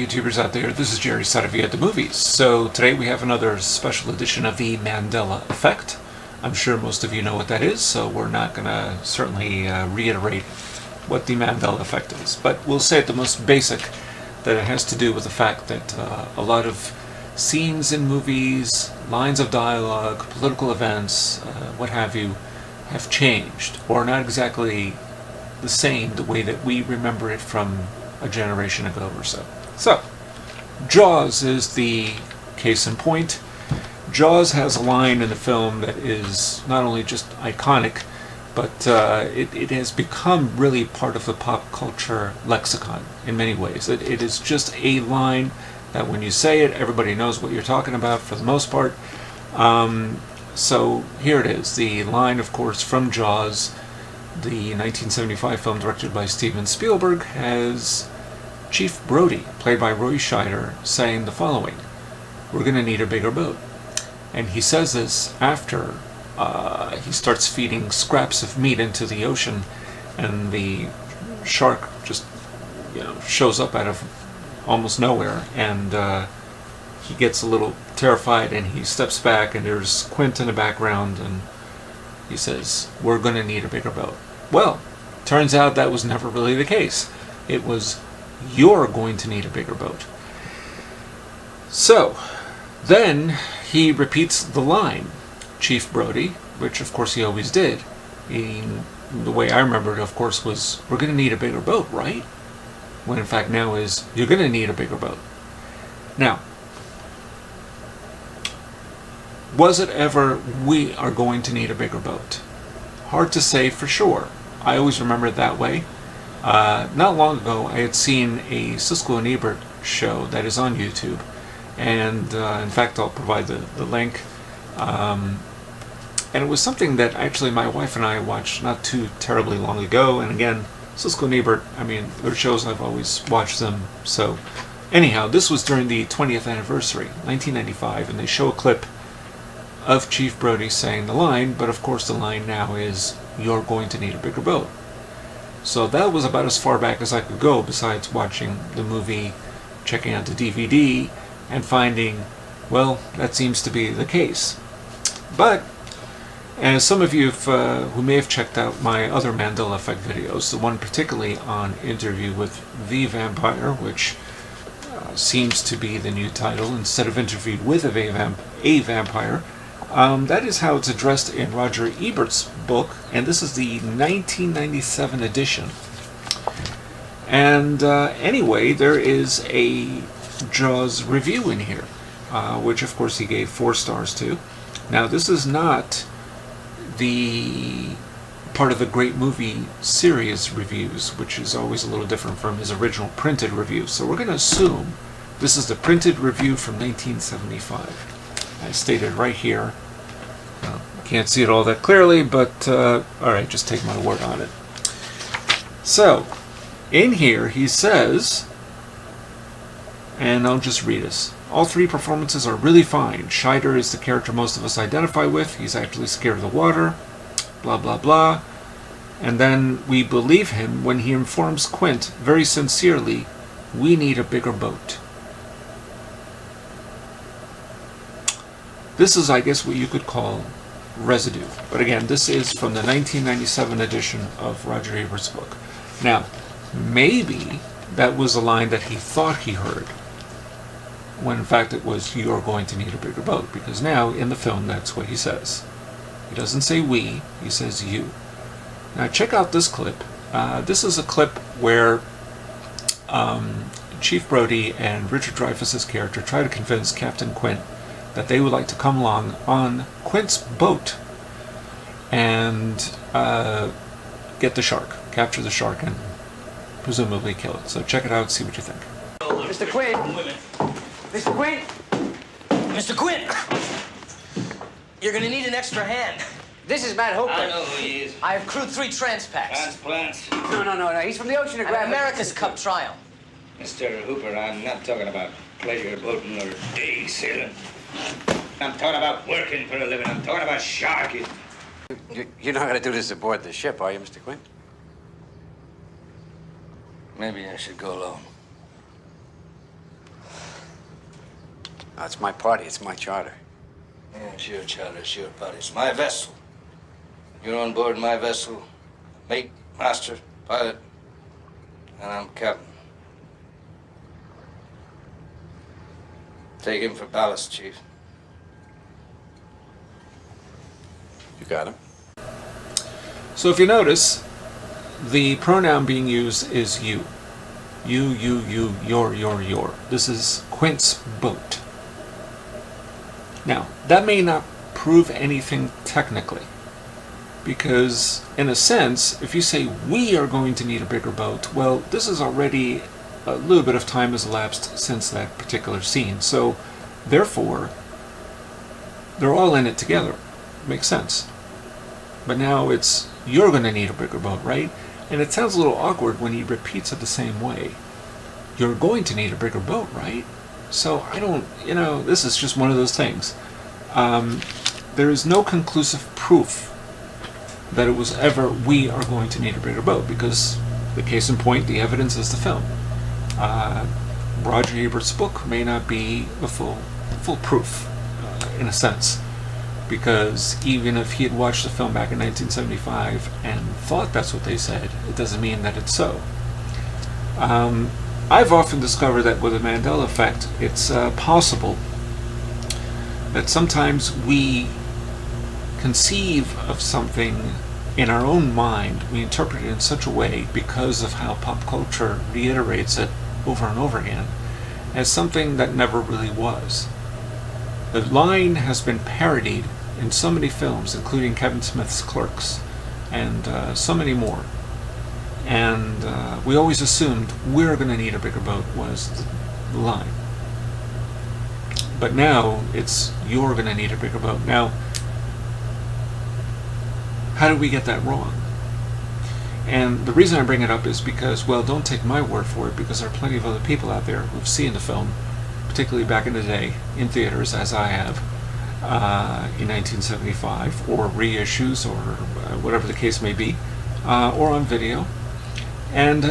YouTubers out there, this is Jerry Sadovia at the movies. So today we have another special edition of the Mandela Effect. I'm sure most of you know what that is, so we're not going to certainly reiterate what the Mandela Effect is. But we'll say at the most basic that it has to do with the fact that a lot of scenes in movies, lines of dialogue, political events, what have you, have changed, or not exactly the same the way that we remember it from a generation ago or so. So, Jaws is the case in point. Jaws has a line in the film that is not only just iconic, but it has become really part of the pop culture lexicon in many ways. It is just a line that when you say it, everybody knows what you're talking about for the most part. So here it is. The line, of course, from Jaws, the 1975 film directed by Steven Spielberg, has Chief Brody, played by Roy Scheider, saying the following: "We're going to need a bigger boat." And he says this after he starts feeding scraps of meat into the ocean, and the shark just, shows up out of almost nowhere, and he gets a little terrified, and he steps back, and there's Quint in the background, and he says, "We're going to need a bigger boat." Well, turns out that was never really the case. It was, "You're going to need a bigger boat." So, then he repeats the line, Chief Brody, which of course he always did. The way I remember it, of course, was, "We're going to need a bigger boat, right?" When in fact now is, "You're going to need a bigger boat." Now, was it ever, "We are going to need a bigger boat"? Hard to say for sure. I always remember it that way. Not long ago, I had seen a Siskel and Ebert show that is on YouTube, and in fact, I'll provide the link. And it was something that actually my wife and I watched not too terribly long ago. And again, Siskel and Ebert, their shows, I've always watched them. So anyhow, this was during the 20th anniversary, 1995, and they show a clip of Chief Brody saying the line, but of course the line now is, "You're going to need a bigger boat." So that was about as far back as I could go, besides watching the movie, checking out the DVD, and finding, well, that seems to be the case. But, as some of you who may have checked out my other Mandela Effect videos, the one particularly on Interview with the Vampire, which seems to be the new title, instead of Interviewed with a Vampire, that is how it's addressed in Roger Ebert's book, and this is the 1997 edition. And anyway, there is a Jaws review in here, which of course he gave 4 stars to. Now, this is not the part of the Great Movie Series reviews, which is always a little different from his original printed review. So we're going to assume this is the printed review from 1975. I stated right here. Can't see it all that clearly, but alright, just take my word on it. So, in here he says, and I'll just read this: "All 3 performances are really fine. Scheider is the character most of us identify with. He's actually scared of the water, blah blah blah. And then we believe him when he informs Quint very sincerely, 'We need a bigger boat.'" This is, I guess, what you could call residue. But again, this is from the 1997 edition of Roger Ebert's book. Now, maybe that was a line that he thought he heard, when in fact it was, "You're going to need a bigger boat," because now in the film that's what he says. He doesn't say "we," he says "you." Now check out this clip. This is a clip where Chief Brody and Richard Dreyfuss's character try to convince Captain Quint that they would like to come along on Quint's boat and get the shark, capture the shark, and presumably kill it. So check it out, see what you think. Mr. Quint! Mr. Quint! Mr. Quint! You're gonna need an extra hand. This is Matt Hooper. I know who he is. I have crewed 3 transpacts. Transplants. No. He's from the Oceanographic. America's Cup trial. Mr. Hooper, I'm not talking about pleasure boating or day sailing. I'm talking about working for a living. I'm talking about sharking. You're not going to do this aboard the ship, are you, Mr. Quint? Maybe I should go alone. It's my party. It's my charter. Yeah, it's your charter, it's your party. It's my vessel. You're on board my vessel, mate, master, pilot, and I'm captain. Take him for ballast, Chief. You got him. So if you notice, the pronoun being used is you. You, your. This is Quint's boat. Now, that may not prove anything technically, because in a sense, if you say we are going to need a bigger boat, well, this is already a little bit of time has elapsed since that particular scene. So, therefore, they're all in it together. Makes sense. But now it's, you're going to need a bigger boat, right? And it sounds a little awkward when he repeats it the same way. You're going to need a bigger boat, right? So I don't, this is just one of those things. There is no conclusive proof that it was ever, we are going to need a bigger boat, because the case in point, the evidence is the film. Roger Ebert's book may not be a full proof, in a sense, because even if he had watched the film back in 1975 and thought that's what they said, it doesn't mean that it's so. I've often discovered that with the Mandela effect, it's possible that sometimes we conceive of something in our own mind, we interpret it in such a way because of how pop culture reiterates it over and over again, as something that never really was. The line has been parodied in so many films, including Kevin Smith's Clerks, and so many more. And we always assumed we're going to need a bigger boat was the line. But now it's you're going to need a bigger boat. Now, how did we get that wrong? And the reason I bring it up is because, well, don't take my word for it, because there are plenty of other people out there who've seen the film, particularly back in the day, in theaters, as I have, in 1975, or reissues, or whatever the case may be, or on video. And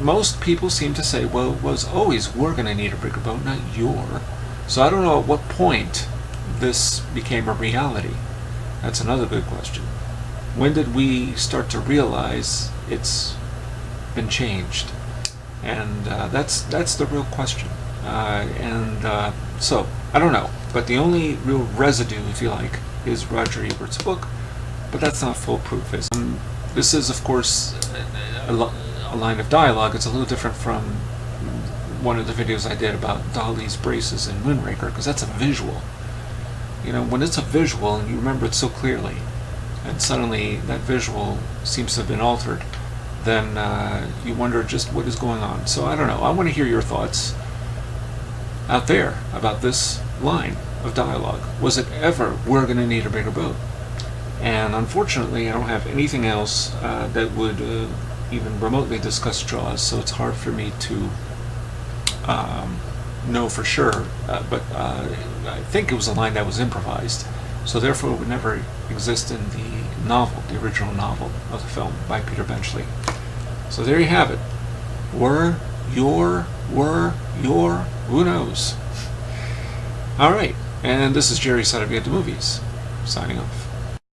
most people seem to say, well, it was always we're going to need a bigger boat, not your. So I don't know at what point this became a reality. That's another good question. When did we start to realize it's been changed? And that's the real question. So I don't know. But the only real residue, if you like, is Roger Ebert's book. But that's not foolproof. This is, of course, a line of dialogue. It's a little different from one of the videos I did about Dali's braces in Moonraker, because that's a visual. When it's a visual and you remember it so clearly, and suddenly that visual seems to have been altered, then you wonder just what is going on. So I don't know. I want to hear your thoughts out there about this line of dialogue. Was it ever, we're going to need a bigger boat? And unfortunately, I don't have anything else that would even remotely discuss Jaws, so it's hard for me to know for sure. But I think it was a line that was improvised, so therefore it would never exist in the novel, the original novel of the film by Peter Benchley. So there you have it. Were, your, who knows? All right, and this is Jerry Sadovia at the Movies, signing off.